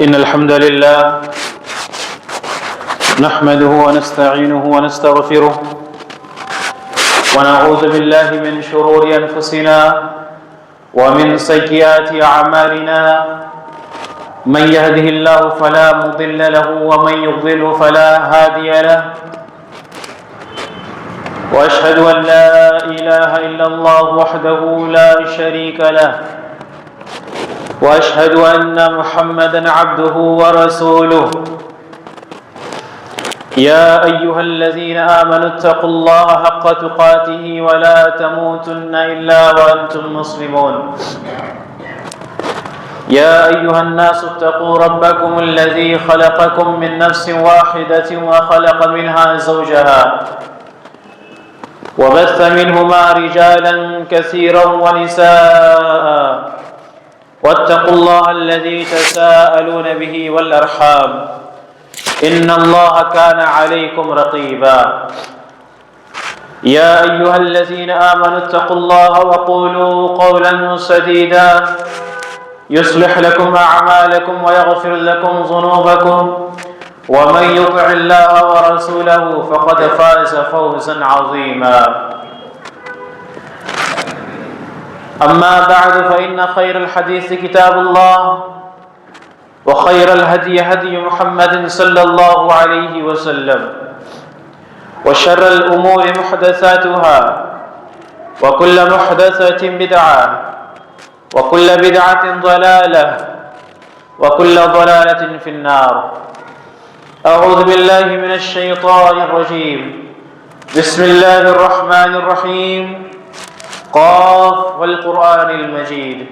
إن الحمد لله نحمده ونستعينه ونستغفره ونعوذ بالله من شرور أنفسنا ومن سيئات أعمالنا من يهده الله فلا مضل له ومن يضلل فلا هادي له وأشهد أن لا إله إلا الله وحده لا شريك له وأشهد أن محمدًا عبده ورسوله يا أيها الذين آمنوا اتقوا الله حق تقاته ولا تموتن إلا وأنتم مسلمون يا أيها الناس اتقوا ربكم الذي خلقكم من نفس واحدة وخلق منها زوجها وبث منهما رجالا كثيرا ونساء واتقوا الله الذي تساءلون به والأرحام إن الله كان عليكم رقيبا يا أيها الذين آمنوا اتقوا الله وقولوا قولا سديدا يصلح لكم أعمالكم ويغفر لكم ذنوبكم ومن يطع الله ورسوله فقد فاز فوزا عظيما أما بعد فإن خير الحديث كتاب الله وخير الهدي هدي محمد صلى الله عليه وسلم وشر الأمور محدثاتها وكل محدثة بدعة وكل بدعة ضلالة وكل ضلالة في النار أعوذ بالله من الشيطان الرجيم بسم الله الرحمن الرحيم قاف والقرآن المجيد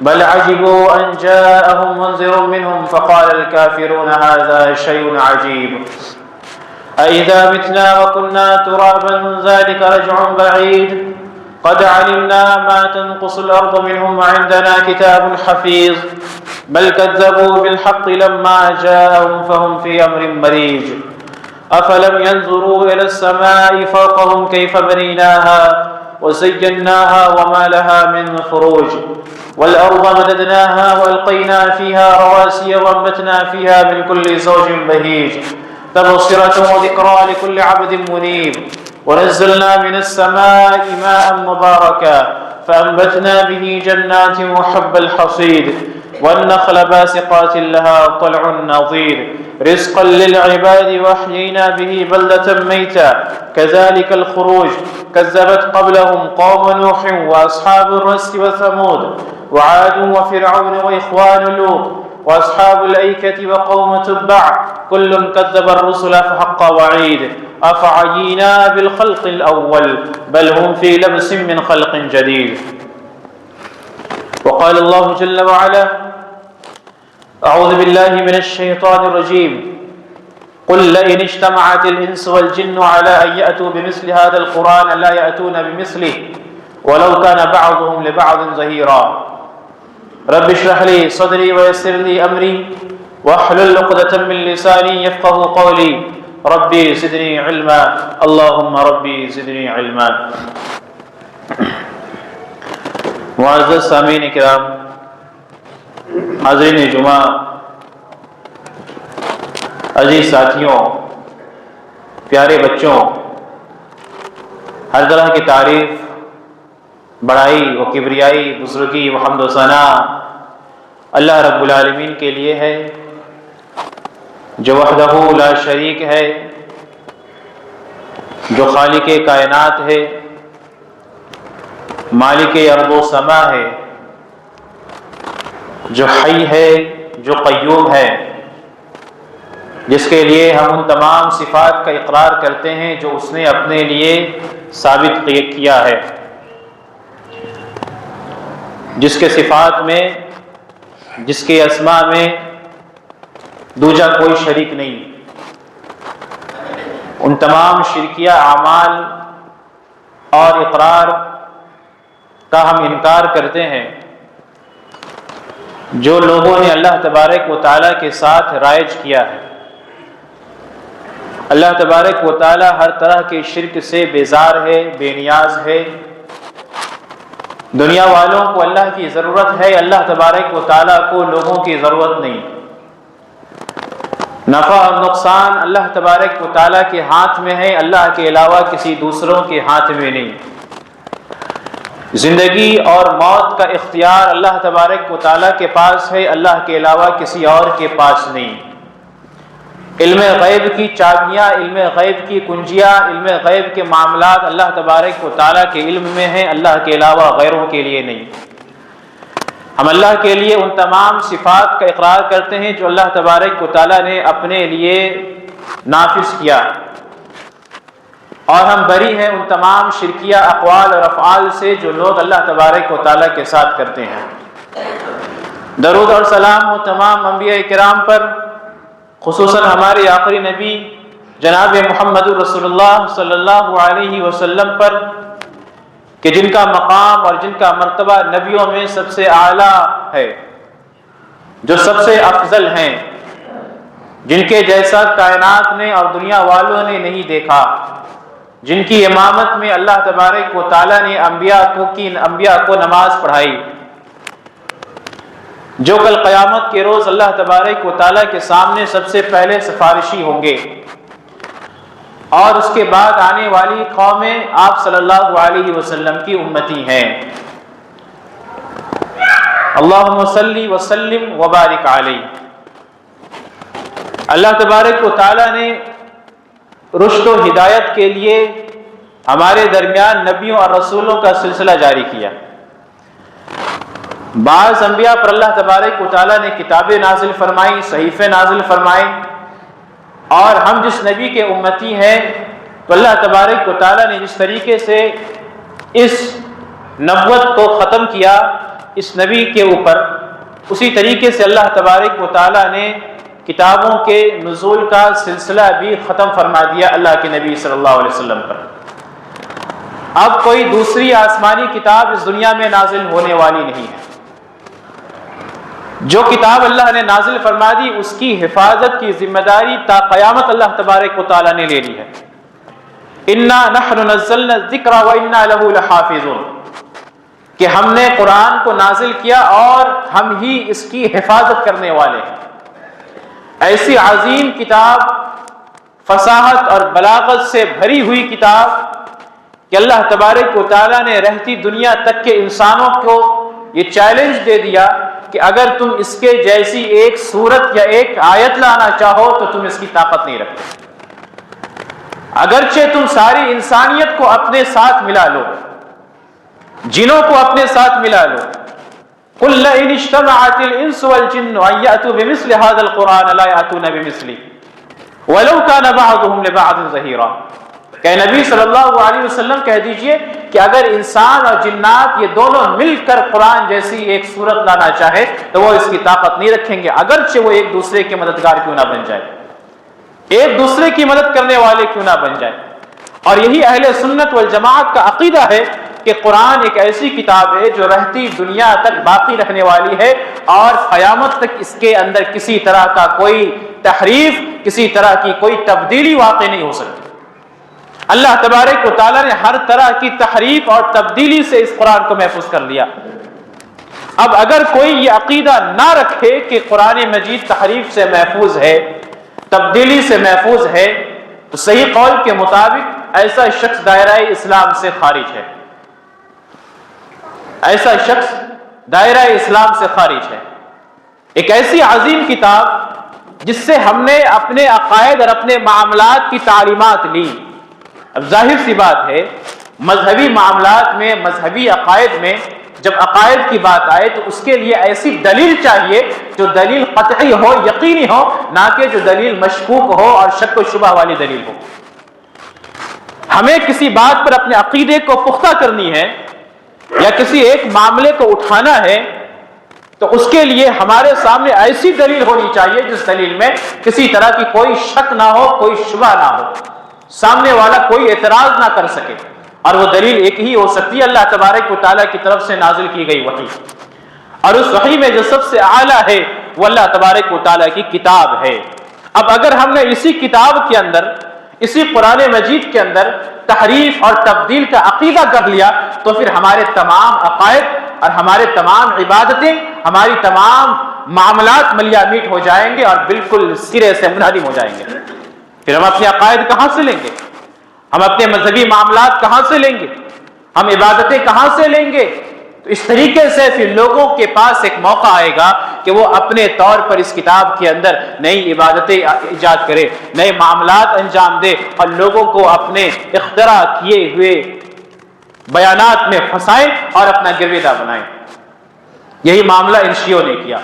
بل عجبوا أن جاءهم منذر منهم فقال الكافرون هذا شيء عجيب أإذا متنا وكنا ترابا ذلك رجع بعيد قد علمنا ما تنقص الأرض منهم وعندنا كتاب حفيظ بل كذبوا بالحق لما جاءهم فهم في أمر مريج أفلم ينظروا إلى السماء فوقهم كيف بنيناها وزيناها وما لها من فروج والأرض مددناها وألقينا فيها رواسي وأنبتنا فيها من كل زوج بهيج تبصرة وذكرى لكل عبد منيب ونزلنا من السماء ماء مباركا فأنبتنا به جنات وحب الحصيد والنخل باسقات لها طلع نضيد رزقا للعباد وأحيينا به بلدة ميتا كذلك الخروج كذبت قبلهم قوم نوح وأصحاب الرس وثمود وعاد وفرعون وإخوان لوط وأصحاب الأيكة وقوم تبع كل كذب الرسل فحق وعيد أفعينا بالخلق الأول بل هم في لبس من خلق جديد وقال الله جل وعلا أعوذ بالله من الشيطان الرجيم قل لئن اجتمعت الإنس والجن على أن يأتوا بمثل هذا القرآن لا يأتون بمثله ولو كان بعضهم لبعض ظهيرا رب اشرح لي صدري ويسر لي أمري واحلل عقدة من لساني يفقهوا قولي ربي زدني علما اللهم ربي زدني علما معزز سامعین کرام، حاضرین جمعہ، عزیز ساتھیوں، پیارے بچوں، ہر طرح کی تعریف، بڑائی و کبریائی، بزرگی و حمد و ثنا اللہ رب العالمین کے لیے ہے، جو وحدہ لا شریک ہے، جو خالق کائنات ہے، مالک ارض و سما ہے، جو حی ہے، جو قیوم ہے، جس کے لیے ہم ان تمام صفات کا اقرار کرتے ہیں جو اس نے اپنے لیے ثابت کیا ہے، جس کے صفات میں، جس کے اسماء میں دوجا کوئی شریک نہیں۔ ان تمام شرکیہ اعمال اور اقرار کا ہم انکار کرتے ہیں جو لوگوں نے اللہ تبارک و تعالیٰ کے ساتھ رائج کیا ہے۔ اللہ تبارک و تعالیٰ ہر طرح کے شرک سے بیزار ہے، بے نیاز ہے۔ دنیا والوں کو اللہ کی ضرورت ہے، اللہ تبارک و تعالیٰ کو لوگوں کی ضرورت نہیں۔ نفع اور نقصان اللہ تبارک و تعالیٰ کے ہاتھ میں ہے، اللہ کے علاوہ کسی دوسروں کے ہاتھ میں نہیں۔ زندگی اور موت کا اختیار اللہ تبارک و تعالیٰ کے پاس ہے، اللہ کے علاوہ کسی اور کے پاس نہیں۔ علم غیب کی چابیاں، علم غیب کی کنجیاں، علم غیب کے معاملات اللہ تبارک و تعالیٰ کے علم میں ہیں، اللہ کے علاوہ غیروں کے لیے نہیں۔ ہم اللہ کے لیے ان تمام صفات کا اقرار کرتے ہیں جو اللہ تبارک و تعالیٰ نے اپنے لیے نافذ کیا، اور ہم بری ہیں ان تمام شرکیہ اقوال اور افعال سے جو لوگ اللہ تبارک و تعالیٰ کے ساتھ کرتے ہیں۔ درود اور سلام ہو تمام انبیاء کرام پر، خصوصاً ہمارے آخری نبی جناب محمد رسول اللہ صلی اللہ علیہ وسلم پر، کہ جن کا مقام اور جن کا مرتبہ نبیوں میں سب سے اعلیٰ ہے، جو سب سے افضل ہیں، جن کے جیسا کائنات نے اور دنیا والوں نے نہیں دیکھا، جن کی امامت میں اللہ تبارک و تعالیٰ نے انبیاء کو نماز پڑھائی، جو کل قیامت کے روز اللہ تبارک و تعالیٰ کے سامنے سب سے پہلے سفارشی ہوں گے، اور اس کے بعد آنے والی قومیں آپ صلی اللہ علیہ وسلم کی امتی ہیں۔ اللہم صلی وسلم وبارک علیہ۔ اللہ تبارک و تعالیٰ نے رشد و ہدایت کے لیے ہمارے درمیان نبیوں اور رسولوں کا سلسلہ جاری کیا۔ بعض انبیاء پر اللہ تبارک و تعالیٰ نے کتابیں نازل فرمائی، صحیفے نازل فرمائے، اور ہم جس نبی کے امتی ہیں تو اللہ تبارک و تعالیٰ نے جس طریقے سے اس نبوت کو ختم کیا اس نبی کے اوپر، اسی طریقے سے اللہ تبارک و تعالیٰ نے کتابوں کے نزول کا سلسلہ بھی ختم فرما دیا اللہ کے نبی صلی اللہ علیہ وسلم پر۔ اب کوئی دوسری آسمانی کتاب اس دنیا میں نازل ہونے والی نہیں ہے۔ جو کتاب اللہ نے نازل فرما دی اس کی حفاظت کی ذمہ داری تا قیامت اللہ تبارک و تعالیٰ نے لے لی ہے۔ انا نحن نزلنا الذکر وانا له لحافظون، کہ ہم نے قرآن کو نازل کیا اور ہم ہی اس کی حفاظت کرنے والے ہیں۔ ایسی عظیم کتاب، فصاحت اور بلاغت سے بھری ہوئی کتاب کہ اللہ تبارک و تعالیٰ نے رہتی دنیا تک کے انسانوں کو یہ چیلنج دے دیا کہ اگر تم اس کے جیسی ایک سورت یا ایک آیت لانا چاہو تو تم اس کی طاقت نہیں رکھتے، اگرچہ تم ساری انسانیت کو اپنے ساتھ ملا لو، جنوں کو اپنے ساتھ ملا لو۔ قل لئن اجتمعت الانس والجن ان یاتوا بمثل هذا القرآن لا یاتون بمثله ولو كان بعضهم لبعض ظہیرا، کہ نبی صلی اللہ علیہ وسلم کہہ دیجئے کہ اگر انسان اور جنات یہ دونوں مل کر قرآن جیسی ایک سورت لانا چاہے تو وہ اس کی طاقت نہیں رکھیں گے، اگرچہ وہ ایک دوسرے کے مددگار کیوں نہ بن جائے، ایک دوسرے کی مدد کرنے والے کیوں نہ بن جائے۔ اور یہی اہل سنت والجماعت کا عقیدہ ہے کہ قرآن ایک ایسی کتاب ہے جو رہتی دنیا تک باقی رہنے والی ہے، اور قیامت تک اس کے اندر کسی طرح کا کوئی تحریف، کسی طرح کی کوئی تبدیلی واقع نہیں ہو سکتی۔ اللہ تبارک و تعالیٰ نے ہر طرح کی تحریف اور تبدیلی سے اس قرآن کو محفوظ کر لیا۔ اب اگر کوئی یہ عقیدہ نہ رکھے کہ قرآن مجید تحریف سے محفوظ ہے، تبدیلی سے محفوظ ہے، تو صحیح قول کے مطابق ایسا شخص دائرہ اسلام سے خارج ہے، ایسا شخص دائرہ اسلام سے خارج ہے۔ ایک ایسی عظیم کتاب جس سے ہم نے اپنے عقائد اور اپنے معاملات کی تعلیمات لی۔ اب ظاہر سی بات ہے مذہبی معاملات میں، مذہبی عقائد میں جب عقائد کی بات آئے تو اس کے لیے ایسی دلیل چاہیے جو دلیل قطعی ہو، یقینی ہو، نہ کہ جو دلیل مشکوک ہو اور شک و شبہ والی دلیل ہو۔ ہمیں کسی بات پر اپنے عقیدے کو پختہ کرنی ہے یا کسی ایک معاملے کو اٹھانا ہے تو اس کے لیے ہمارے سامنے ایسی دلیل ہونی چاہیے جس دلیل میں کسی طرح کی کوئی شک نہ ہو، کوئی شبہ نہ ہو، سامنے والا کوئی اعتراض نہ کر سکے، اور وہ دلیل ایک ہی ہو سکتی ہے اللہ تبارک و تعالیٰ کی طرف سے نازل کی گئی وحی، اور اس وحی میں جو سب سے اعلیٰ ہے وہ اللہ تبارک و تعالیٰ کی کتاب ہے۔ اب اگر ہم نے اسی کتاب کے اندر، اسی قرآن مجید کے اندر تحریف اور تبدیل کا عقیدہ کر لیا تو پھر ہمارے تمام عقائد اور ہمارے تمام عبادتیں، ہماری تمام معاملات ملیا میٹ ہو جائیں گے اور بالکل سرے سے منہدم ہو جائیں گے۔ پھر ہم اپنے عقائد کہاں سے لیں گے؟ ہم اپنے مذہبی معاملات کہاں سے لیں گے؟ ہم عبادتیں کہاں سے لیں گے؟ تو اس طریقے سے پھر لوگوں کے پاس ایک موقع آئے گا کہ وہ اپنے طور پر اس کتاب کے اندر نئی عبادتیں ایجاد کرے، نئے معاملات انجام دے اور لوگوں کو اپنے اختراع کیے ہوئے بیانات میں پھنسائیں اور اپنا گرویدہ بنائیں۔ یہی معاملہ ان شیعوں نے کیا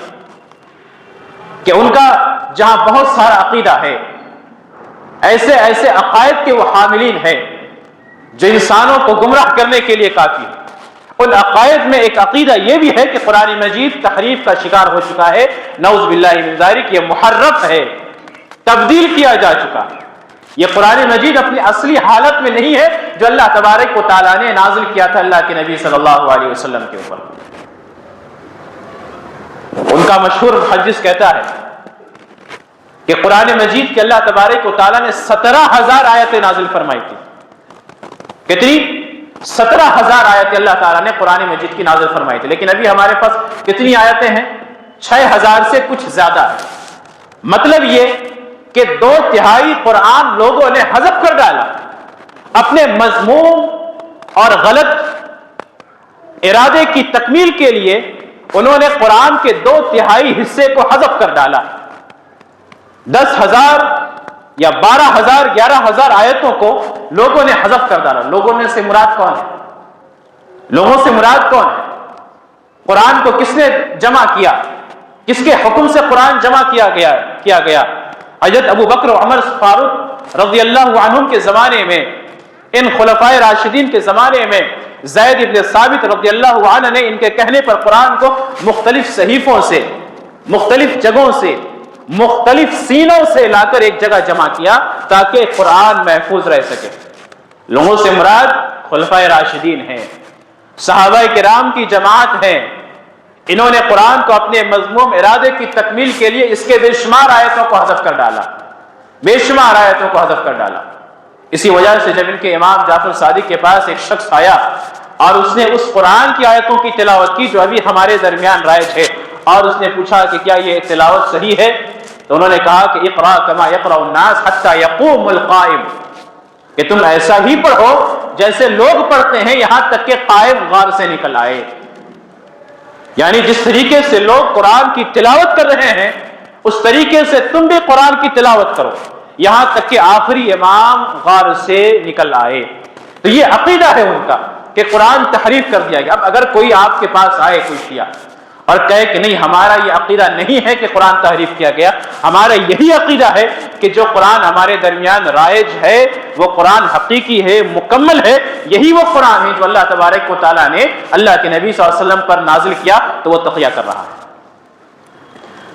کہ ان کا جہاں بہت سارا عقیدہ ہے، ایسے ایسے عقائد کے وہ حاملین ہیں جو انسانوں کو گمراہ کرنے کے لیے کافی ہے۔ ان عقائد میں ایک عقیدہ یہ بھی ہے کہ قرآن مجید تحریف کا شکار ہو چکا ہے، نعوذ باللہ من ذالک، یہ محرف ہے، تبدیل کیا جا چکا ہے۔ یہ قرآن مجید اپنی اصلی حالت میں نہیں ہے جو اللہ تبارک و تعالیٰ نے نازل کیا تھا اللہ کے نبی صلی اللہ علیہ وسلم کے اوپر۔ ان کا مشہور محدث کہتا ہے کہ قرآن مجید کے اللہ تبارک و تعالیٰ نے 17,000 آیتیں نازل فرمائی تھی۔ کتنی؟ 17,000 آیتیں اللہ تعالیٰ نے قرآن مجید کی نازل فرمائی تھی، لیکن ابھی ہمارے پاس کتنی آیتیں ہیں؟ 6,000 سے کچھ زیادہ ہے۔ مطلب یہ کہ 2/3 قرآن لوگوں نے حذف کر ڈالا، اپنے مذموم اور غلط ارادے کی تکمیل کے لیے انہوں نے قرآن کے 2/3 حصے کو حذف کر ڈالا۔ 10,000 یا 12,000 11,000 آیتوں کو لوگوں نے حذف کر ڈالا۔ لوگوں میں سے مراد کون ہے؟ لوگوں سے مراد کون ہے؟ قرآن کو کس نے جمع کیا؟ کس کے حکم سے قرآن جمع کیا گیا؟ حضرت ابو بکر و عمر فاروق رضی اللہ عنہم کے زمانے میں، ان خلفائے راشدین کے زمانے میں زید ابن ثابت رضی اللہ عنہ نے ان کے کہنے پر قرآن کو مختلف صحیفوں سے، مختلف جگہوں سے، مختلف سینوں سے لا کر ایک جگہ جمع کیا تاکہ قرآن محفوظ رہ سکے۔ لوگوں سے مراد خلفائے راشدین ہیں، صحابہ کرام کی جماعت ہیں۔ انہوں نے قرآن کو اپنے مذموم ارادے کی تکمیل کے لیے اس کے بے شمار آیتوں کو حذف کر ڈالا، بے شمار آیتوں کو حذف کر ڈالا۔ اسی وجہ سے جب ان کے امام جعفر صادق کے پاس ایک شخص آیا اور اس نے اس قرآن کی آیتوں کی تلاوت کی جو ابھی ہمارے درمیان رائج ہے، اور اس نے پوچھا کہ کیا یہ تلاوت صحیح ہے، تو انہوں نے کہا کہ اقرا کما یقرأ الناس حتی یقوم القائم، کہ تم ایسا ہی پڑھو جیسے لوگ پڑھتے ہیں یہاں تک کہ قائم غار سے نکل آئے۔ یعنی جس طریقے سے لوگ قرآن کی تلاوت کر رہے ہیں اس طریقے سے تم بھی قرآن کی تلاوت کرو یہاں تک کہ آخری امام غار سے نکل آئے۔ تو یہ عقیدہ ہے ان کا کہ قرآن تحریف کر دیا گیا۔ اب اگر کوئی آپ کے پاس آئے، کوئی شیعہ، اور کہے کہ نہیں ہمارا یہ عقیدہ نہیں ہے کہ قرآن تحریف کیا گیا، ہمارا یہی عقیدہ ہے کہ جو قرآن ہمارے درمیان رائج ہے وہ قرآن حقیقی ہے، مکمل ہے، یہی وہ قرآن ہے جو اللہ تبارک و تعالیٰ نے اللہ کے نبی صلی اللہ علیہ وسلم پر نازل کیا، تو وہ تقیہ کر رہا ہے۔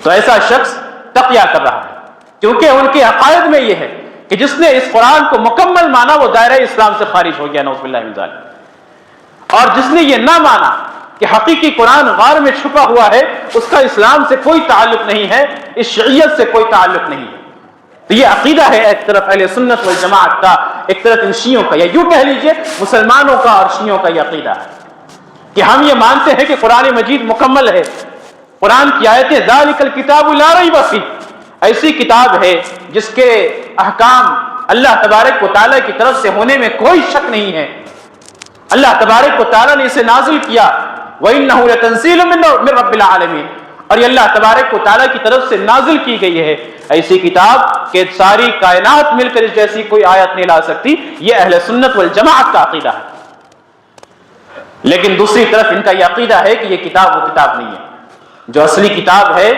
تو ایسا شخص تقیہ کر رہا ہے کیونکہ ان کے عقائد میں یہ ہے کہ جس نے اس قرآن کو مکمل مانا وہ دائرہ اسلام سے خارج ہو گیا، نعوذ باللہ من ذالک۔ اور جس نے یہ نہ مانا کہ حقیقی قرآن غار میں چھپا ہوا ہے، اس کا اسلام سے کوئی تعلق نہیں ہے، اس شریعت سے کوئی تعلق نہیں ہے۔ تو یہ عقیدہ ہے ایک طرف اہل سنت والجماعت کا، ایک طرف ان شیعوں کا، یا یوں کہہ لیجئے مسلمانوں کا اور شیعوں کا یہ عقیدہ ہے کہ ہم یہ مانتے ہیں کہ قرآن مجید مکمل ہے، قرآن کی آیتیں ذالک الکتاب لا ریب فیہ، ایسی کتاب ہے جس کے احکام اللہ تبارک و تعالیٰ کی طرف سے ہونے میں کوئی شک نہیں ہے، اللہ تبارک و تعالیٰ نے اسے نازل کیا، وَإِنَّهُ لَتَنزِيلٌ مِّن رَّبِّ الْعَالَمِينَ، اور یہ اللہ تبارک و تعالیٰ کی طرف سے نازل کی گئی ہے ایسی کتاب کہ ساری کائنات مل کر اس جیسی کوئی آیت نہیں لا سکتی۔ یہ اہل سنت والجماعت کا عقیدہ ہے۔ لیکن دوسری طرف ان کا یہ عقیدہ ہے کہ یہ کتاب وہ کتاب نہیں ہے، جو اصلی کتاب ہے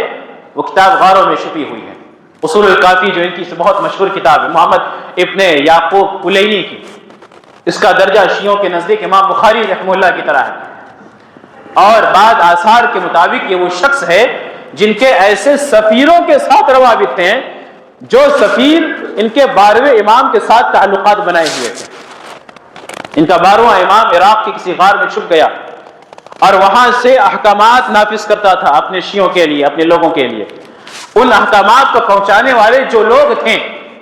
وہ کتاب غاروں میں چھپی ہوئی ہے۔ اصول الکافی جو ان کی بہت مشہور کتاب ہے محمد ابن یعقوب کلینی کی، اس کا درجہ شیعوں کے نزدیک امام بخاری رحمہ اللہ کی طرح ہے، اور بعض آثار کے مطابق یہ وہ شخص ہے جن کے ایسے سفیروں کے ساتھ روابط ہیں جو سفیر ان کے 12ویں امام کے ساتھ تعلقات بنائے ہوئے تھے۔ ان کا 12واں امام عراق کے کسی غار میں چھپ گیا اور وہاں سے احکامات نافذ کرتا تھا اپنے شیعوں کے لیے، اپنے لوگوں کے لیے۔ ان احکامات کو پہنچانے والے جو لوگ تھے،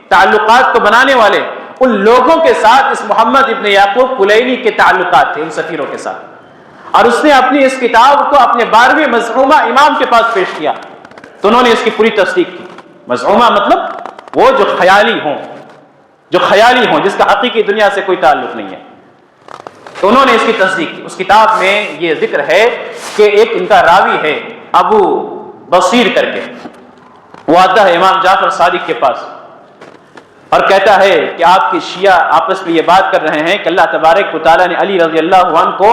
تعلقات کو بنانے والے، ان لوگوں کے ساتھ اس محمد ابن یعقوب کلینی کے تعلقات تھے ان سفیروں کے ساتھ، اور اس نے اپنی اس کتاب کو اپنے 12ویں مزعومہ امام کے پاس پیش کیا تو انہوں نے اس کی پوری تصدیق کی. مزعومہ مطلب وہ جو خیالی ہوں جس کا حقیقی دنیا سے کوئی تعلق نہیں ہے. تو انہوں نے اس کی تصدیق کی. اس کتاب میں یہ ذکر ہے کہ ایک ان کا راوی ہے ابو بصیر کر کے، وہ آتا ہے امام جعفر صادق کے پاس اور کہتا ہے کہ آپ کے شیعہ آپس میں یہ بات کر رہے ہیں کہ اللہ تبارک و تعالیٰ نے علی رضی اللہ عنہ کو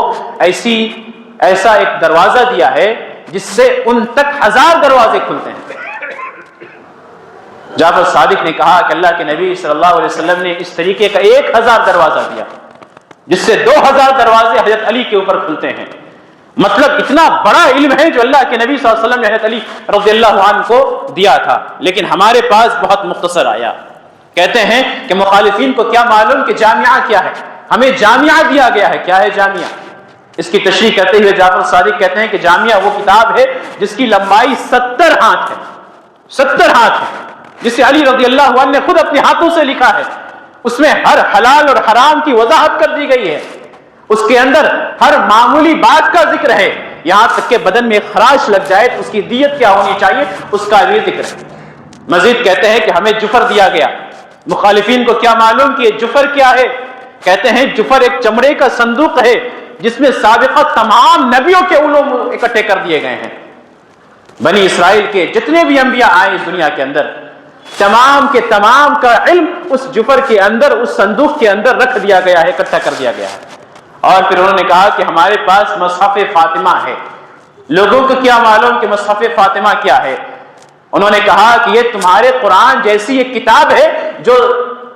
ایسا ایک دروازہ دیا ہے جس سے ان تک 1000 دروازے کھلتے ہیں. جعفر صادق نے کہا کہ اللہ کے نبی صلی اللہ علیہ وسلم نے اس طریقے کا 1000 دروازہ دیا جس سے 2000 دروازے حضرت علی کے اوپر کھلتے ہیں. مطلب اتنا بڑا علم ہے جو اللہ کے نبی صلی اللہ علیہ وسلم نے حضرت علی رضی اللہ عنہ کو دیا تھا، لیکن ہمارے پاس بہت مختصر آیا. کہتے ہیں کہ مخالفین کو کیا معلوم کہ جامعہ کیا ہے، ہمیں جامعہ دیا گیا ہے. کیا ہے جامعہ؟ اس کی تشریح کرتے ہوئے جعفر صادق کہتے ہیں کہ جامعہ وہ کتاب ہے جس کی لمبائی 70 ہاتھ ہے، 70 ہاتھ ہے، جسے علی رضی اللہ عنہ نے خود اپنے ہاتھوں سے لکھا ہے. اس میں ہر حلال اور حرام کی وضاحت کر دی گئی ہے. اس کے اندر ہر معمولی بات کا ذکر ہے، یہاں تک کہ بدن میں خراش لگ جائے تو اس کی دیت کیا ہونی چاہیے اس کا بھی ذکر ہے. مزید کہتے ہیں کہ ہمیں جفر دیا گیا. مخالفین کو کیا معلوم کہ جفر کیا ہے؟ کہتے ہیں جفر ایک چمڑے کا صندوق ہے جس میں سابقہ تمام نبیوں کے علوم اکٹھے کر دیے گئے ہیں. بنی اسرائیل کے جتنے بھی انبیاء آئے اس دنیا کے اندر، تمام کے تمام کا علم اس جفر کے اندر، اس صندوق کے اندر رکھ دیا گیا ہے، اکٹھا کر دیا گیا ہے. اور پھر انہوں نے کہا کہ ہمارے پاس مصحف فاطمہ ہے. لوگوں کو کیا معلوم کہ مصحف فاطمہ کیا ہے؟ انہوں نے کہا کہ یہ تمہارے قرآن جیسی ایک کتاب ہے جو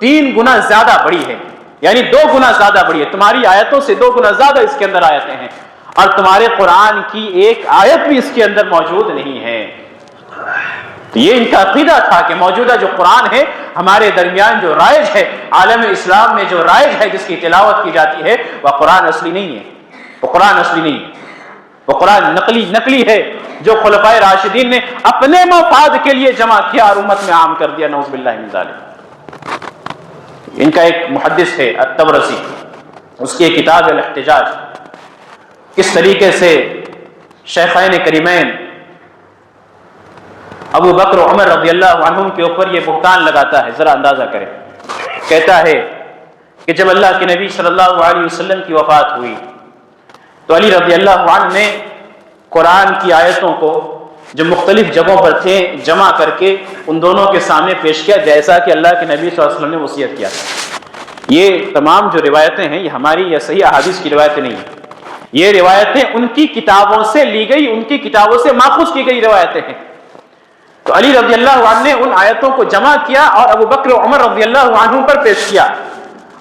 3 گنا زیادہ بڑی ہے، یعنی 2 گنا زیادہ بڑی ہے. تمہاری آیتوں سے 2 گنا زیادہ اس کے اندر آیتیں ہیں، اور تمہارے قرآن کی ایک آیت بھی اس کے اندر موجود نہیں ہے. تو یہ ان کا عقیدہ تھا کہ موجودہ جو قرآن ہے ہمارے درمیان جو رائج ہے، عالم اسلام میں جو رائج ہے، جس کی تلاوت کی جاتی ہے، وہ قرآن اصلی نہیں ہے. وہ قرآن اصلی نہیں ہے، وہ قرآن نقلی ہے جو خلفائے راشدین نے اپنے مفاد کے لیے جمع کیا اور امت میں عام کر دیا. نعوذ باللہ من ذالک. ان کا ایک محدث ہے الطبرسی، اس کی ایک کتاب ہے الاحتجاج. کس طریقے سے شیخین کریمین ابو بکر و عمر رضی اللہ عنہم کے اوپر یہ بہتان لگاتا ہے، ذرا اندازہ کریں. کہتا ہے کہ جب اللہ کے نبی صلی اللہ علیہ وسلم کی وفات ہوئی تو علی رضی اللہ عنہ نے قرآن کی آیتوں کو جو مختلف جگہوں پر تھے جمع کر کے ان دونوں کے سامنے پیش کیا، جیسا کہ اللہ کے نبی صلی اللہ علیہ وسلم نے وصیت کیا تھا. یہ تمام جو روایتیں ہیں یہ ہماری یا صحیح احادیث کی روایتیں نہیں ہیں، یہ روایتیں ان کی کتابوں سے لی گئی، ان کی کتابوں سے ماخوذ کی گئی روایتیں ہیں. تو علی رضی اللہ عنہ نے ان آیتوں کو جمع کیا اور ابو بکر و عمر رضی اللہ عنہ پر پیش کیا.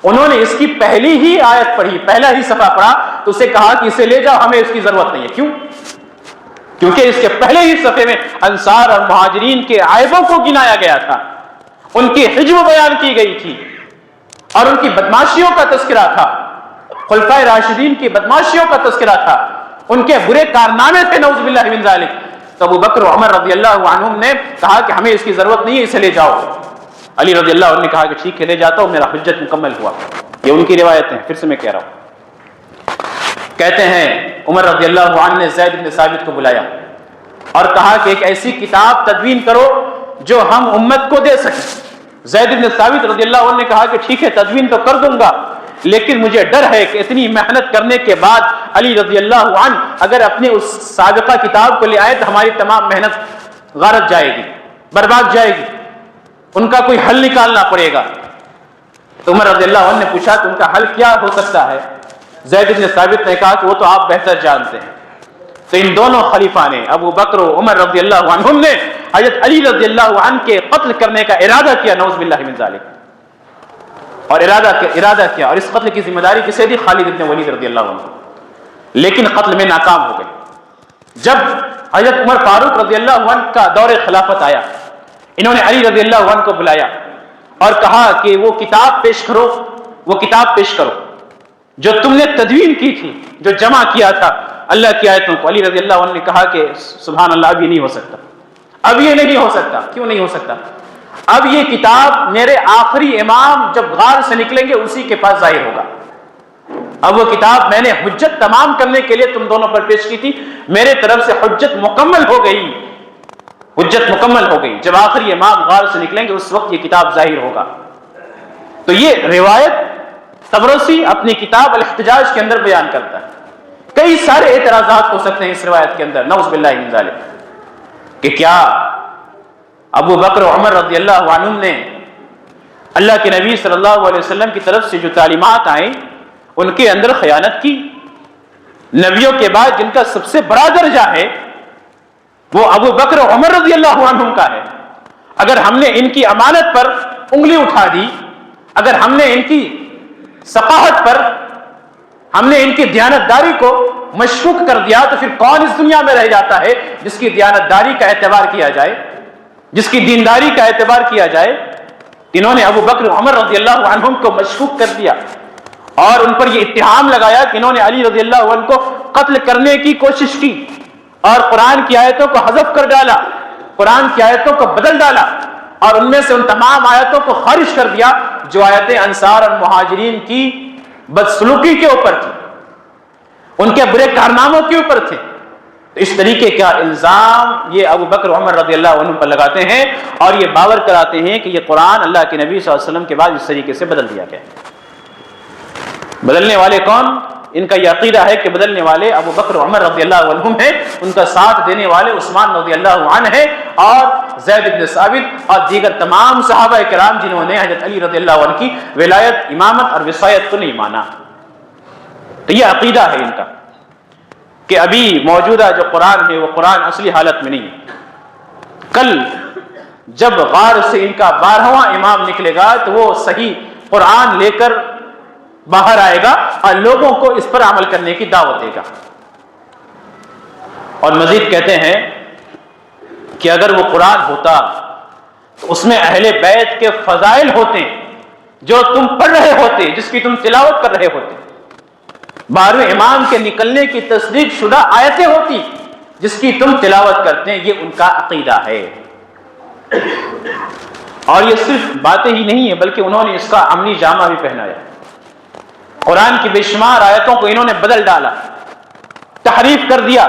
انہوں نے اس کی پہلی ہی آیت پڑھی، پہلا ہی صفحہ پڑھا تو اسے کہا کہ اسے لے جاؤ، ہمیں اس کی ضرورت نہیں ہے. کیوں؟ کیونکہ اس کے پہلے ہی صفحے میں انصار اور مہاجرین کے عیبوں کو گنایا گیا تھا، ان کی حجب بیان کی گئی تھی اور ان کی بدماشیوں کا تذکرہ تھا، خلفائے راشدین کی بدماشیوں کا تذکرہ تھا، ان کے برے کارنامے تھے. نعوذ باللہ من ذالک. تو ابو بکر و عمر رضی اللہ عنہم نے کہا کہ ہمیں اس کی ضرورت نہیں ہے، اسے لے جاؤ. علی رضی اللہ عنہ نے کہا کہ ٹھیک ہے لے جاتا ہوں، میرا حجت مکمل ہوا. یہ ان کی روایت ہے، پھر سے میں کہہ رہا ہوں. کہتے ہیں عمر رضی اللہ عنہ نے زید بن ثابت کو بلایا اور کہا کہ ایک ایسی کتاب تدوین کرو جو ہم امت کو دے سکیں. زید بن ثابت رضی اللہ عنہ نے کہا کہ ٹھیک ہے تدوین تو کر دوں گا، لیکن مجھے ڈر ہے کہ اتنی محنت کرنے کے بعد علی رضی اللہ عنہ اگر اپنے اس سابقہ کتاب کو لے آئے تو ہماری تمام محنت غارت جائے گی، برباد جائے گی، ان کا کوئی حل نکالنا پڑے گا. تو عمر رضی اللہ عنہ نے پوچھا کہ ان کا حل کیا ہو سکتا ہے؟ زید بن ثابت نے کہا کہ وہ تو آپ بہتر جانتے ہیں. تو ان دونوں خلیفہ نے ابو بکر و عمر رضی اللہ عنہم نے حضرت علی رضی اللہ عنہ کے قتل کرنے کا ارادہ کیا. نعوذ باللہ من ذالک. اور ارادہ کیا اور اس قتل کی ذمہ داری کسے دی؟ خالد بن ولید رضی اللہ عنہ. لیکن قتل میں ناکام ہو گئے. جب حضرت عمر فاروق رضی اللہ عنہ کا دور خلافت آیا، انہوں نے علی رضی اللہ عنہ کو بلایا اور کہا کہ وہ کتاب پیش کرو، وہ کتاب پیش کرو جو تم نے تدوین کی تھی، جو جمع کیا تھا اللہ کی آیتوں کو. علی رضی اللہ عنہ نے کہا کہ سبحان اللہ، اب یہ نہیں ہو سکتا، اب یہ نہیں ہو سکتا. کیوں نہیں ہو سکتا؟ اب یہ کتاب میرے آخری امام جب غار سے نکلیں گے اسی کے پاس ظاہر ہوگا. اب وہ کتاب میں نے حجت تمام کرنے کے لیے تم دونوں پر پیش کی تھی، میرے طرف سے حجت مکمل ہو گئی، حجت مکمل ہو گئی، جب آخری امام غار سے نکلیں گے اس وقت یہ کتاب ظاہر ہوگا۔ تو یہ روایت طبرسی اپنی کتاب الاحتجاج کے اندر بیان کرتا ہے۔ کئی سارے اعتراضات ہو سکتے ہیں اس روایت کے اندر، نعوذ باللہ من ذالک، کہ کیا ابو بکر و عمر رضی اللہ عنہم نے اللہ کے نبی صلی اللہ علیہ وسلم کی طرف سے جو تعلیمات آئیں ان کے اندر خیانت کی؟ نبیوں کے بعد جن کا سب سے بڑا درجہ ہے وہ ابو بکر و عمر رضی اللہ عنہم کا ہے۔ اگر ہم نے ان کی امانت پر انگلی اٹھا دی، اگر ہم نے ان کی ثقافت پر، ہم نے ان کی دیانتداری کو مشکوک کر دیا، تو پھر کون اس دنیا میں رہ جاتا ہے جس کی دیانتداری کا اعتبار کیا جائے، جس کی دینداری کا اعتبار کیا جائے؟ انہوں نے ابو بکر عمر رضی اللہ عنہم کو مشکوک کر دیا اور ان پر یہ اتہام لگایا کہ انہوں نے علی رضی اللہ عنہ کو قتل کرنے کی کوشش کی اور قرآن کی آیتوں کو حذف کر ڈالا، قرآن کی آیتوں کو بدل ڈالا اور ان میں سے ان تمام آیتوں کو خارج کر دیا جو آیتیں انصار اور مہاجرین کی بدسلوکی کے اوپر تھی، ان کے برے کارناموں کے اوپر تھے۔ تو اس طریقے کا الزام یہ ابو بکر عمر رضی اللہ عنہ پر لگاتے ہیں اور یہ باور کراتے ہیں کہ یہ قرآن اللہ کے نبی صلی اللہ علیہ وسلم کے بعد اس طریقے سے بدل دیا گیا۔ بدلنے والے کون؟ ان کا یہ عقیدہ ہے کہ بدلنے والے ابو بکر عمر رضی اللہ عنہم ہیں، ان کا ساتھ دینے والے عثمان رضی اللہ عنہ ہیں اور زید بن ثابت اور دیگر تمام صحابہ کرام جنہوں نے حضرت علی رضی اللہ عنہ کی ولایت، امامت اور وصایت کو نہیں مانا۔ تو یہ عقیدہ ہے ان کا کہ ابھی موجودہ جو قرآن ہے وہ قرآن اصلی حالت میں نہیں ہے۔ کل جب غار سے ان کا 12واں امام نکلے گا تو وہ صحیح قرآن لے کر باہر آئے گا اور لوگوں کو اس پر عمل کرنے کی دعوت دے گا۔ اور مزید کہتے ہیں کہ اگر وہ قرآن ہوتا تو اس میں اہل بیت کے فضائل ہوتے جو تم پڑھ رہے ہوتے، جس کی تم تلاوت کر رہے ہوتے، 12ویں امام کے نکلنے کی تصدیق شدہ آیتیں ہوتی جس کی تم تلاوت کرتے ہیں۔ یہ ان کا عقیدہ ہے اور یہ صرف باتیں ہی نہیں ہیں بلکہ انہوں نے اس کا عملی جامہ بھی پہنایا۔ قرآن کی بے شمار آیتوں کو انہوں نے بدل ڈالا، تحریف کر دیا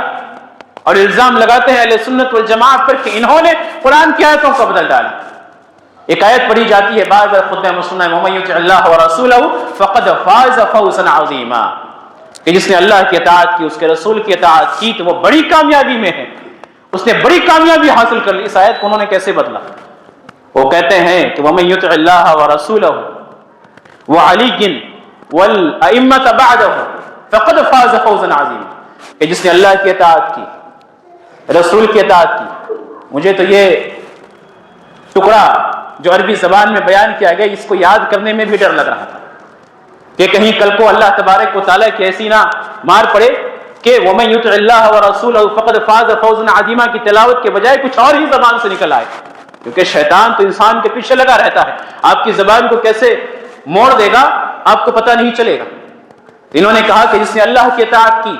اور الزام لگاتے ہیں اہل سنت والجماعت پر کہ انہوں نے قرآن کی آیتوں کو بدل ڈالا۔ ایک آیت پڑھی جاتی ہے بار بار خطبہ مسلمہ میں، وَمَن يُطِعِ اللَّهَ وَرَسُولَهُ فَقَدْ فَازَ فَوْزًا عَظِيمًا، کہ جس نے اللہ کی اطاعت کی، اس کے رسول کی اطاعت کی تو وہ بڑی کامیابی میں ہے، اس نے بڑی کامیابی حاصل کر لی۔ اس آیت کو انہوں نے کیسے بدلا؟ وہ کہتے ہیں کہ وَمَن يُطِعِ اللَّهَ وَرَسُولَهُ وَعَلِيًّا وَالْأَئِمَّةَ بَعْدَهُ فَقَدْ فَازَ فَوْزًا عَظِيمًا، کہ جس نے اللہ کی اطاعت کی، رسول کی اطاعت کی۔ مجھے تو یہ ٹکڑا جو عربی زبان میں بیان کیا گیا اس کو یاد کرنے میں بھی ڈر لگ رہا تھا کہ کہیں کل کو اللہ تبارک و تعالیٰ کی ایسی نہ مار پڑے کہ وَمَن يُطِعِ اللَّهَ وَرَسُولَهُ فَقَدْ فَازَ فَوْزًا عَظِيمًا کی تلاوت کے بجائے کچھ اور ہی زبان سے نکل آئے، کیونکہ شیطان تو انسان کے پیچھے لگا رہتا ہے، آپ کی زبان کو کیسے موڑ دے گا آپ کو پتہ نہیں چلے گا۔ انہوں نے کہا کہ جس نے اللہ کی اطاعت کی،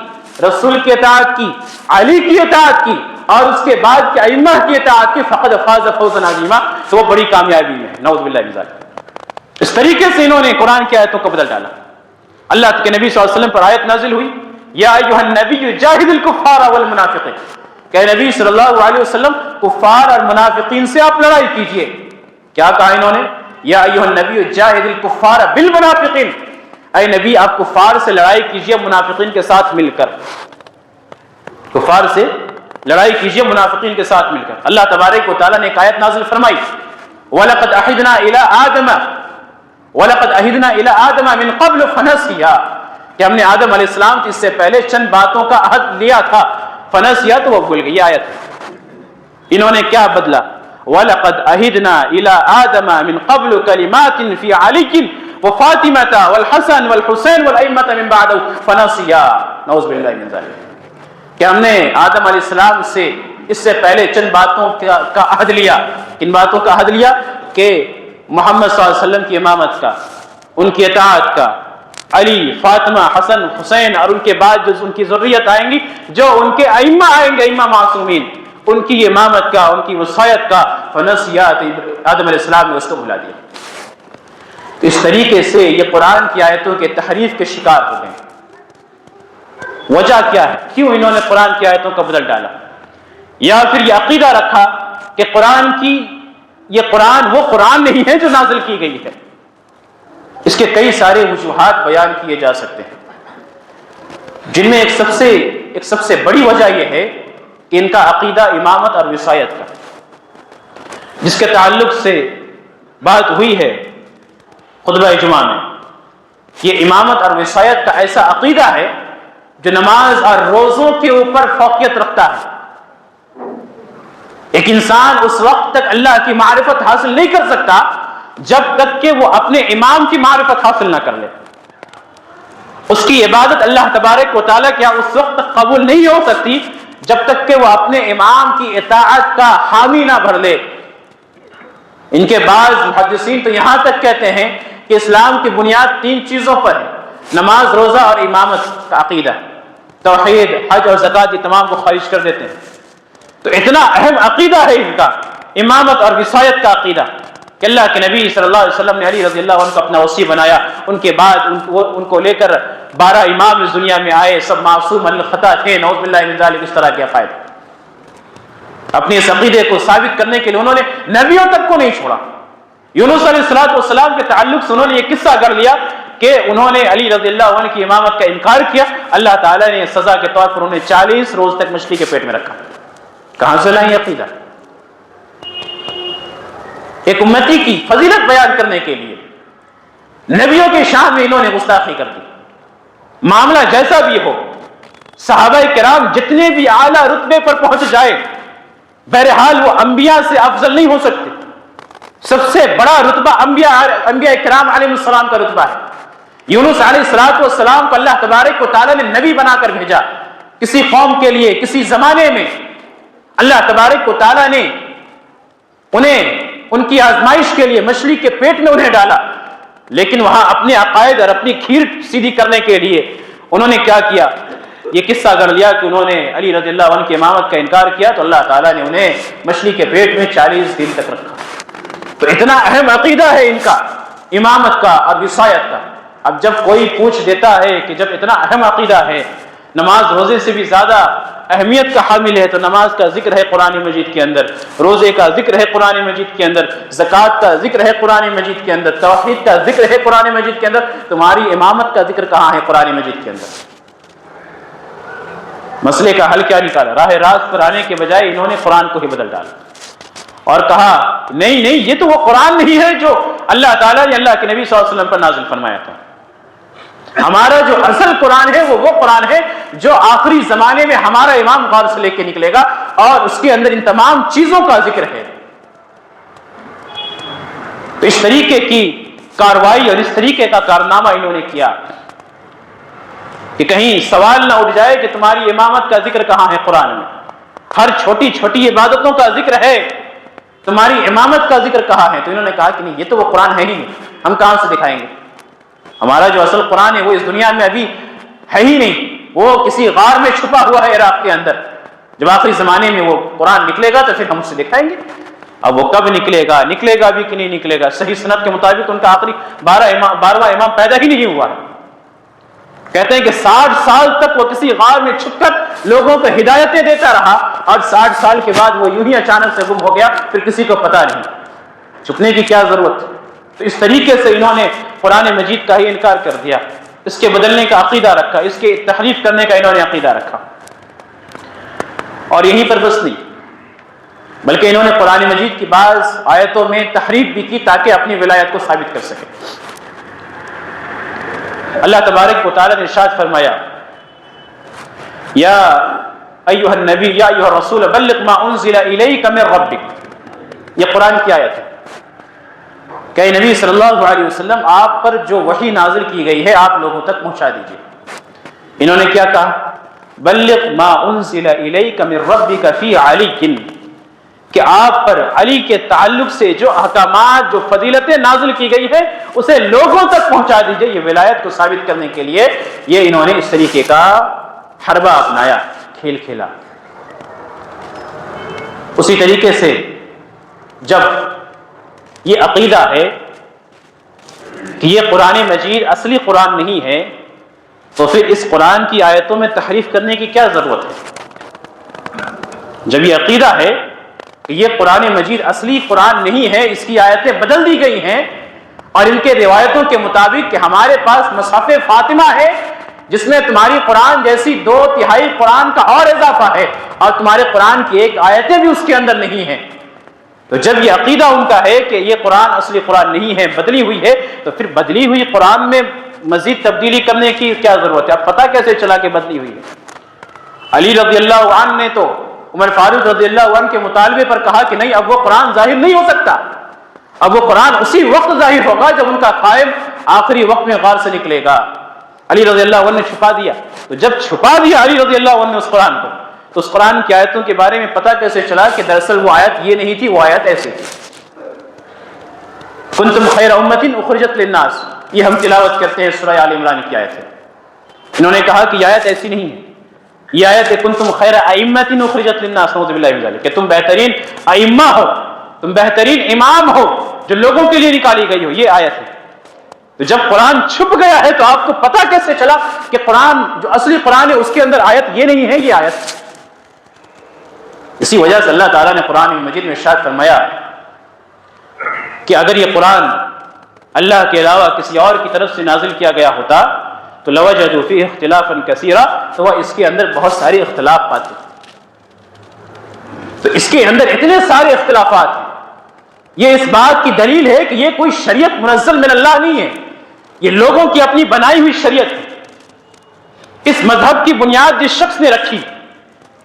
رسول کی اطاعت کی، علی کی اطاعت کی اور اس کے بعد کے ائمہ کی اطاعت کی، فقد فاز فوزا عظیما، تو وہ بڑی کامیابی میں ہے، نعوذ باللہ من ذلک۔ اس طریقے سے انہوں نے قرآن کی آیتوں کو بدل ڈالا۔ اللہ کے نبی صلی اللہ علیہ وسلم پر آیت نازل ہوئی، یا ایھا النبی جاہد الکفار والمنافقین، کہ نبی صلی اللہ علیہ وسلم کفار اور منافقین سے آپ لڑائی کیجئے۔ کیا کہا انہوں نے؟ یا ایھا النبی جاہد الکفار بالمنافقین، اے نبی آپ کفار سے لڑائی کیجئے منافقین کے ساتھ مل کر، کفار سے لڑائی کیجئے منافقین کے ساتھ مل کر۔ اللہ تبارک و تعالیٰ نے ایک آیت نازل فرمائی، وَلَقَدْ أَحِدْنَا إِلَىٰ آدَمَ مِن قَبْلُ فَنَسِيَا، کہ ہم نے آدم علیہ السلام اس سے پہلے چند باتوں کا عہد لیا تھا، فنسیا تو وہ بھول گئی۔ یہ آیت ہے۔ انہوں نے کیا بدلا؟ وَلَقَدْ أَحِدْنَا إِلَىٰ آدَمَ مِن قَبْلُ كَلِمَاتٍ فِي عَلِيٍّ وَفَاطِمَةَ وَالْحَسَنِ وَالْحُسَيْنِ وَالْأَئِمَّةَ مِن بَعْدِهِ فَنَسِيَا، نعوذ باللہ من ذلک، کہ ہم نے آدم علیہ السلام سے اس سے پہلے چند باتوں کا عہد لیا۔ کن باتوں کا عہد لیا؟ کہ محمد صلی اللہ علیہ وسلم کی امامت کا، ان کی اطاعت کا، علی، فاطمہ، حسن، حسین اور ان کے بعد جو ان کی ذریت آئیں گی، جو ان کے ائمہ آئیں گے، ائمہ معصومین، ان کی امامت کا، ان کی وصایت کا، فنسیات، آدم علیہ السلام نے اس کو بھلا دیا۔ اس طریقے سے یہ قرآن کی آیتوں کے تحریف کے شکار ہو گئے۔ وجہ کیا ہے؟ کیوں انہوں نے قرآن کی آیتوں کو بدل ڈالا؟ یا پھر یہ عقیدہ رکھا کہ یہ قرآن وہ قرآن نہیں ہے جو نازل کی گئی ہے، اس کے کئی سارے وجوہات بیان کیے جا سکتے ہیں، جن میں ایک سب سے بڑی وجہ یہ ہے کہ ان کا عقیدہ امامت اور وصایت کا، جس کے تعلق سے بات ہوئی ہے خطبہ جمعہ میں. یہ امامت اور وصایت کا ایسا عقیدہ ہے جو نماز اور روزوں کے اوپر فوقیت رکھتا ہے. ایک انسان اس وقت تک اللہ کی معرفت حاصل نہیں کر سکتا جب تک کہ وہ اپنے امام کی معرفت حاصل نہ کر لے. اس کی عبادت اللہ تبارک و تعالیٰ کیا اس وقت تک قبول نہیں ہو سکتی جب تک کہ وہ اپنے امام کی اطاعت کا حامی نہ بھر لے. ان کے بعض محدثین تو یہاں تک کہتے ہیں کہ اسلام کی بنیاد 3 چیزوں پر ہے: نماز، روزہ اور امامت کا عقیدہ. توحید، حج اور زکوٰۃ یہ تمام کو خارج کر دیتے ہیں. تو اتنا اہم عقیدہ ہے ان کا امامت اور وصایت کا عقیدہ کہ اللہ کے نبی صلی اللہ علیہ وسلم نے علی رضی اللہ عنہ کو اپنا وصی بنایا. ان کے بعد ان کو لے کر 12 امام اس دنیا میں آئے، سب معصوم من الخطا تھے، نعوذ باللہ من ذلک. اس طرح کے عقائد اپنے اس عقیدے کو ثابت کرنے کے لیے انہوں نے نبیوں تک کو نہیں چھوڑا. یونس علیہ السلام کے تعلق سے انہوں نے یہ قصہ کر لیا کہ انہوں نے علی رضی اللہ عنہ کی امامت کا انکار کیا. اللہ تعالیٰ نے سزا کے طور پر انہیں 40 روز تک مچھلی کے پیٹ میں رکھا. کہاں سے لائیں عقیدہ؟ ایک امتی کی فضیلت بیان کرنے کے لیے نبیوں کے شان میں انہوں نے گستاخی کر دی. معاملہ جیسا بھی ہو، صحابہ کرام جتنے بھی اعلیٰ رتبے پر پہنچ جائے، بہرحال وہ انبیاء سے افضل نہیں ہو سکتے. سب سے بڑا رتبہ انبیاء کرام علیہ السلام کا رتبہ ہے. یونس علیہ السلام کو اللہ تبارک و تعالیٰ نے نبی بنا کر بھیجا. کسی قوم کے لیے، کسی زمانے میں اللہ تبارک و تعالیٰ نے انہیں ان کی آزمائش کے لیے مچھلی کے پیٹ میں انہیں ڈالا، لیکن وہاں اپنے عقائد اور اپنی کھیر سیدھی کرنے کے لیے انہوں نے کیا کیا؟ یہ قصہ گڑھ لیا کہ انہوں نے علی رضی اللہ عنہ کی امامت کا انکار کیا تو اللہ تعالیٰ نے انہیں مچھلی کے پیٹ میں 40 دن تک رکھا. تو اتنا اہم عقیدہ ہے ان کا امامت کا اور وصایت کا. اب جب کوئی پوچھ دیتا ہے کہ جب اتنا اہم عقیدہ ہے، نماز روزے سے بھی زیادہ اہمیت کا حامل ہے، تو نماز کا ذکر ہے قرآن مجید کے اندر، روزے کا ذکر ہے قرآن مجید کے اندر، زکوٰۃ کا ذکر ہے قرآن مجید کے اندر، توحید کا ذکر ہے قرآن مجید کے اندر، تمہاری امامت کا ذکر کہاں ہے قرآن مجید کے اندر؟ مسئلے کا حل کیا نکالا؟ راہ راست پر آنے کے بجائے انہوں نے قرآن کو ہی بدل ڈالا اور کہا نہیں یہ تو وہ قرآن نہیں ہے جو اللہ تعالیٰ نے اللہ کے نبی صلی اللہ علیہ وسلم پر نازل فرمایا تھا. ہمارا جو اصل قرآن ہے وہ قرآن ہے جو آخری زمانے میں ہمارا امام غار سے لے کے نکلے گا، اور اس کے اندر ان تمام چیزوں کا ذکر ہے. تو اس طریقے کی کاروائی اور اس طریقے کا کارنامہ انہوں نے کیا کہ کہیں سوال نہ اٹھ جائے کہ تمہاری امامت کا ذکر کہاں ہے قرآن میں. ہر چھوٹی چھوٹی عبادتوں کا ذکر ہے، تمہاری امامت کا ذکر کہاں ہے؟ تو انہوں نے کہا کہ نہیں، یہ تو وہ قرآن ہے ہی نہیں، ہم کہاں سے دکھائیں گے؟ ہمارا جو اصل قرآن ہے وہ اس دنیا میں ابھی ہے ہی نہیں، وہ کسی غار میں چھپا ہوا ہے عراق کے اندر. جب آخری زمانے میں وہ قرآن نکلے گا تو پھر ہم اسے دکھائیں گے. اب وہ کب نکلے گا بھی کہ نہیں نکلے گا؟ صحیح سند کے مطابق ان کا آخری 12واں امام پیدا ہی نہیں ہوا. کہتے ہیں کہ 60 سال تک وہ کسی غار میں چھپ کر لوگوں کو ہدایتیں دیتا رہا، اور 60 سال کے بعد وہ یوں ہی اچانک سے گم ہو گیا، پھر کسی کو پتا نہیں. چھپنے کی کیا ضرورت؟ تو اس طریقے سے انہوں نے قرآن مجید کا ہی انکار کر دیا، اس کے بدلنے کا عقیدہ رکھا، اس کے تحریف کرنے کا انہوں نے عقیدہ رکھا. اور یہیں پر بس نہیں، بلکہ انہوں نے قرآن مجید کی بعض آیتوں میں تحریف بھی کی تاکہ اپنی ولایت کو ثابت کر سکے. اللہ تبارک و تعالی نے ارشاد فرمایا یا ایھا النبی یا ایھا الرسول بلغ ما انزل الیک من ربک. یہ قرآن کی آیت ہے کہ اے نبی صلی اللہ علیہ وسلم آپ پر جو وحی نازل کی گئی ہے آپ لوگوں تک پہنچا دیجیے. انہوں نے کیا کہا؟ بلغ ما انزل الیک من ربک فی علی، کہ آپ پر علی کے تعلق سے جو احکامات، جو فضیلتیں نازل کی گئی ہے اسے لوگوں تک پہنچا دیجیے. یہ ولایت کو ثابت کرنے کے لیے یہ انہوں نے اس طریقے کا حربہ اپنایا، کھیل کھیلا. اسی طریقے سے جب یہ عقیدہ ہے کہ یہ قرآن مجید اصلی قرآن نہیں ہے تو پھر اس قرآن کی آیتوں میں تحریف کرنے کی کیا ضرورت ہے؟ جب یہ عقیدہ ہے کہ یہ قرآن مجید اصلی قرآن نہیں ہے، اس کی آیتیں بدل دی گئی ہیں، اور ان کے روایتوں کے مطابق کہ ہمارے پاس مصحف فاطمہ ہے جس میں تمہاری قرآن جیسی 2/3 قرآن کا اور اضافہ ہے، اور تمہارے قرآن کی ایک آیتیں بھی اس کے اندر نہیں ہیں۔ تو جب یہ عقیدہ ان کا ہے کہ یہ قرآن اصلی قرآن نہیں ہے، بدلی ہوئی ہے، تو پھر بدلی ہوئی قرآن میں مزید تبدیلی کرنے کی کیا ضرورت ہے؟ اب پتہ کیسے چلا کہ بدلی ہوئی ہے؟ علی رضی اللہ عنہ نے تو عمر فاروق رضی اللہ عنہ کے مطالبے پر کہا کہ نہیں، اب وہ قرآن ظاہر نہیں ہو سکتا، اب وہ قرآن اسی وقت ظاہر ہوگا جب ان کا قائم آخری وقت میں غار سے نکلے گا۔ علی رضی اللہ عنہ نے چھپا دیا، تو جب چھپا دیا علی رضی اللہ عنہ نے اس قرآن کو، تو اس قرآن کی آیتوں کے بارے میں پتہ کیسے چلا کہ دراصل وہ آیت یہ نہیں تھی، وہ آیت ایسی تھی۔ کنتم خیر امۃ اخرجت للناس، یہ ہم تلاوت کرتے ہیں سورہ آل عمران کی آیت ہے۔ انہوں نے کہا کہ یہ آیت ایسی نہیں ہے، یہ آیت ہے کنتم خیر ائمۃ اخرجت للناس، نعوذ باللہ من ذلک، کہ تم بہترین ائمہ ہو، تم بہترین امام ہو جو لوگوں کے لیے نکالی گئی ہو، یہ آیت ہے۔ تو جب قرآن چھپ گیا ہے تو آپ کو پتہ کیسے چلا کہ قرآن جو اصلی قرآن ہے اس کے اندر آیت یہ نہیں ہے، یہ آیت۔ اسی وجہ سے اللہ تعالیٰ نے قرآن مجید میں ارشاد فرمایا کہ اگر یہ قرآن اللہ کے علاوہ کسی اور کی طرف سے نازل کیا گیا ہوتا تو لوجدوا فیہ اختلافا کثیرا، تو وہ اس کے اندر بہت سارے اختلاف پاتے۔ تو اس کے اندر اتنے سارے اختلافات ہیں، یہ اس بات کی دلیل ہے کہ یہ کوئی شریعت منزل من اللہ نہیں ہے، یہ لوگوں کی اپنی بنائی ہوئی شریعت ہے۔ اس مذہب کی بنیاد جس شخص نے رکھی،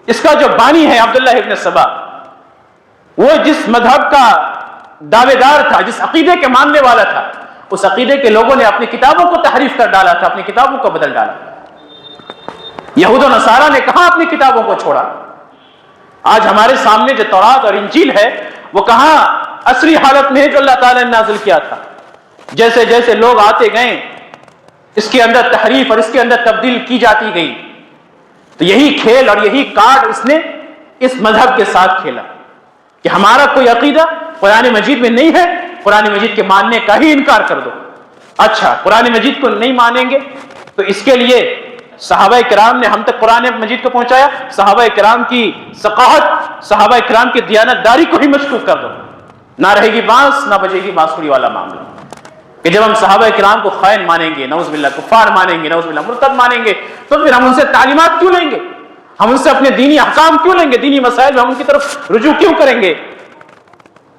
اس کا جو بانی ہے عبداللہ ابن سبا، وہ جس مذہب کا دعوے دار تھا، جس عقیدے کے ماننے والا تھا، اس عقیدے کے لوگوں نے اپنی کتابوں کو تحریف کر ڈالا تھا، اپنی کتابوں کو بدل ڈالا۔ یہود و نصارہ نے کہاں اپنی کتابوں کو چھوڑا؟ آج ہمارے سامنے جو تورات اور انجیل ہے وہ کہاں اصلی حالت میں ہے جو اللہ تعالیٰ نے نازل کیا تھا؟ جیسے جیسے لوگ آتے گئے اس کے اندر تحریف اور اس کے اندر تبدیل کی جاتی گئی۔ تو یہی کھیل اور یہی کارڈ اس نے اس مذہب کے ساتھ کھیلا کہ ہمارا کوئی عقیدہ قرآن مجید میں نہیں ہے، قرآن مجید کے ماننے کا ہی انکار کر دو۔ اچھا، قرآن مجید کو نہیں مانیں گے تو اس کے لیے صحابہ کرام نے ہم تک قرآن مجید کو پہنچایا، صحابہ کرام کی ثقافت، صحابہ کرام کی دیانت داری کو ہی مشکوک کر دو، نہ رہے گی بانس نہ بجے گی بانسری والا معاملہ۔ کہ جب ہم صحابہ کرام کو خائن مانیں گے، نعوذ باللہ کفار مانیں گے، نعوذ باللہ مرتد مانیں گے، تو پھر ہم ان سے تعلیمات کیوں لیں گے؟ ہم ان سے اپنے دینی احکام کیوں لیں گے؟ دینی مسائل میں ہم ان کی طرف رجوع کیوں کریں گے؟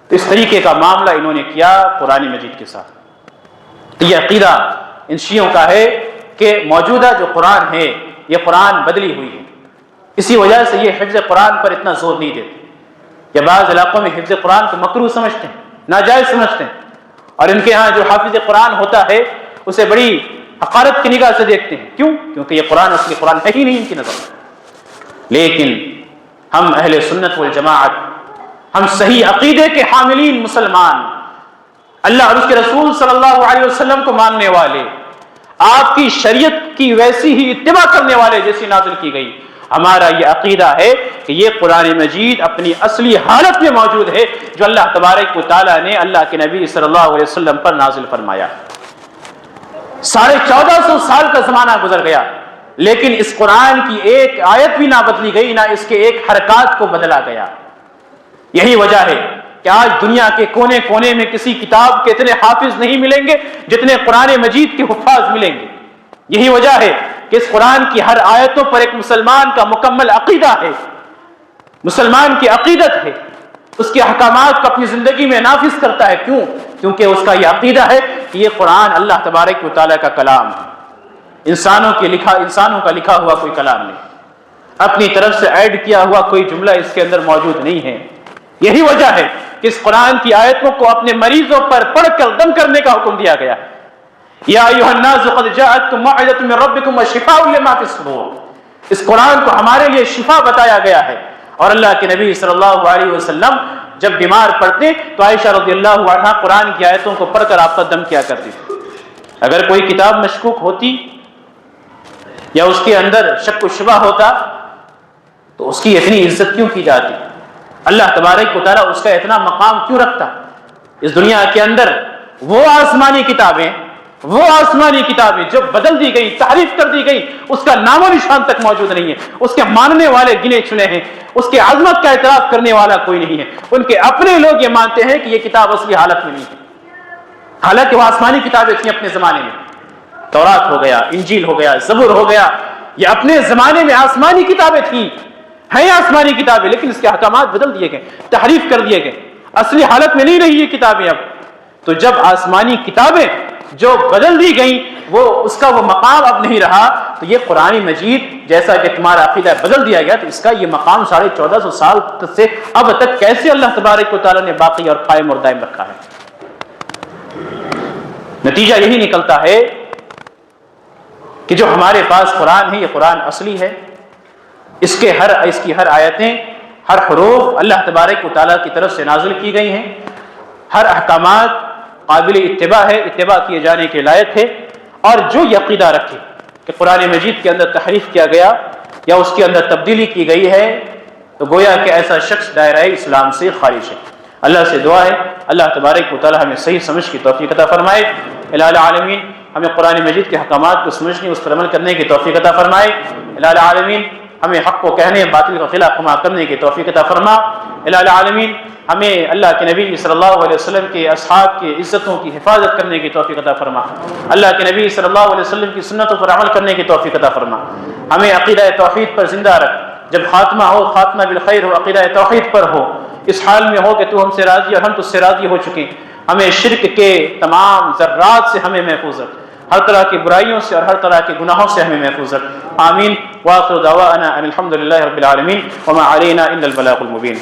اس طریقے کا معاملہ انہوں نے کیا قرآن مجید کے ساتھ۔ یہ عقیدہ ان شیعوں کا ہے کہ موجودہ جو قرآن ہے یہ قرآن بدلی ہوئی ہے، اسی وجہ سے یہ حفظ قرآن پر اتنا زور نہیں دیتے۔ یا بعض علاقوں میں حفظ قرآن کو مکروہ سمجھتے ہیں، ناجائز سمجھتے ہیں، اور ان کے ہاں جو حافظ قرآن ہوتا ہے اسے بڑی حقارت کی نگاہ سے دیکھتے ہیں۔ کیوں؟ کیونکہ یہ قرآن اصلی قرآن ہے ہی نہیں ان کی نظر میں۔ لیکن ہم اہل سنت والجماعت، ہم صحیح عقیدے کے حاملین مسلمان، اللہ اور اس کے رسول صلی اللہ علیہ وسلم کو ماننے والے، آپ کی شریعت کی ویسی ہی اتباع کرنے والے جیسی نازل کی گئی، ہمارا یہ عقیدہ ہے کہ یہ قرآن مجید اپنی اصلی حالت میں موجود ہے جو اللہ تبارک و تعالیٰ نے اللہ کے نبی صلی اللہ علیہ وسلم پر نازل فرمایا۔ 1450 سال کا زمانہ گزر گیا لیکن اس قرآن کی ایک آیت بھی نہ بدلی گئی، نہ اس کے ایک حرکات کو بدلا گیا۔ یہی وجہ ہے کہ آج دنیا کے کونے کونے میں کسی کتاب کے اتنے حافظ نہیں ملیں گے جتنے قرآن مجید کے حفاظ ملیں گے۔ یہی وجہ ہے کہ اس قرآن کی ہر آیتوں پر ایک مسلمان کا مکمل عقیدہ ہے، مسلمان کی عقیدت ہے، اس کے احکامات کو اپنی زندگی میں نافذ کرتا ہے۔ کیوں؟ کیونکہ اس کا یہ عقیدہ ہے کہ یہ قرآن اللہ تبارک و تعالیٰ کا کلام ہے، انسانوں کا لکھا ہوا کوئی کلام نہیں، اپنی طرف سے ایڈ کیا ہوا کوئی جملہ اس کے اندر موجود نہیں ہے۔ یہی وجہ ہے کہ اس قرآن کی آیتوں کو اپنے مریضوں پر پڑھ کر دم کرنے کا حکم دیا گیا۔ یا ایھا الناس قد جاءتکم موعظۃ من ربکم وشفاء لما فی الصدور، اس قرآن کو ہمارے لیے شفا بتایا گیا ہے۔ اور اللہ کے نبی صلی اللہ علیہ وسلم جب بیمار پڑتے تو عائشہ رضی اللہ عنہا قرآن کی آیتوں کو پڑھ کر آپ کا دم کیا کرتی تھی۔ اگر کوئی کتاب مشکوک ہوتی یا اس کے اندر شک و شبہ ہوتا تو اس کی اتنی عزت کیوں کی جاتی؟ اللہ تبارک و تعالیٰ اس کا اتنا مقام کیوں رکھتا؟ اس دنیا کے اندر وہ آسمانی کتابیں وہ آسمانی کتابیں جو بدل دی گئی، تحریف کر دی گئی، اس کا نام و نشان تک موجود نہیں ہے، اس کے ماننے والے گنے چنے ہیں، اس کے عظمت کا اعتراف کرنے والا کوئی نہیں ہے، ان کے اپنے لوگ یہ مانتے ہیں کہ یہ کتاب اصلی حالت میں نہیں ہے، حالانکہ وہ آسمانی کتابیں تھیں اپنے زمانے میں۔ تورات ہو گیا، انجیل ہو گیا، زبور ہو گیا، یہ اپنے زمانے میں آسمانی کتابیں تھیں، ہیں آسمانی کتابیں، لیکن اس کے احکامات بدل دیے گئے، تحریف کر دیے گئے، اصلی حالت میں نہیں رہی یہ کتابیں اب۔ تو جب آسمانی کتابیں جو بدل دی گئیں وہ اس کا وہ مقام اب نہیں رہا، تو یہ قرآن مجید جیسا کہ تمہارا عقیدہ بدل دیا گیا، تو اس کا یہ مقام 1450 سال سے اب تک کیسے اللہ تبارک و تعالیٰ نے باقی اور قائم اور دائم رکھا ہے؟ نتیجہ یہی نکلتا ہے کہ جو ہمارے پاس قرآن ہے یہ قرآن اصلی ہے، اس کی ہر آیتیں، ہر حروف اللہ تبارک و تعالیٰ کی طرف سے نازل کی گئی ہیں، ہر احکامات قابل اتباع ہے، اتباع کیے جانے کے لائق ہے، اور جو یہ عقیدہ رکھے کہ قرآن مجید کے اندر تحریف کیا گیا یا اس کے اندر تبدیلی کی گئی ہے تو گویا کہ ایسا شخص دائرہ اسلام سے خارج ہے۔ اللہ سے دعا ہے اللہ تبارک و تعالیٰ ہمیں صحیح سمجھ کی توفیق عطا فرمائے۔ الہ العالمین ہمیں قرآن مجید کے احکامات کو سمجھنے، اس پر عمل کرنے کی توفیق عطا فرمائے۔ الہ العالمین ہمیں حق کو کہنے، باطل کا خلاف خما کرنے کی توفیق عطا فرما۔ الہ العالمین ہمیں اللہ کے نبی صلی اللہ علیہ وسلم کے اصحاب کی عزتوں کی حفاظت کرنے کی توفیق عطا فرما۔ اللہ کے نبی صلی اللہ علیہ وسلم کی سنتوں پر عمل کرنے کی توفیق عطا فرما۔ ہمیں عقیدہ توحید پر زندہ رکھ، جب خاتمہ ہو خاتمہ بالخیر ہو، عقیدہ توحید پر ہو، اس حال میں ہو کہ تو ہم سے راضی اور ہم تجھ سے راضی ہو چکے۔ ہمیں شرک کے تمام ذرات سے ہمیں محفوظ رکھ، ہر طرح کی برائیوں سے اور ہر طرح کے گناہوں سے ہمیں محفوظ رکھ۔ آمین۔ وآخر دعوانا ان الحمد للہ رب العالمین وما علینا الا البلاغ المبین۔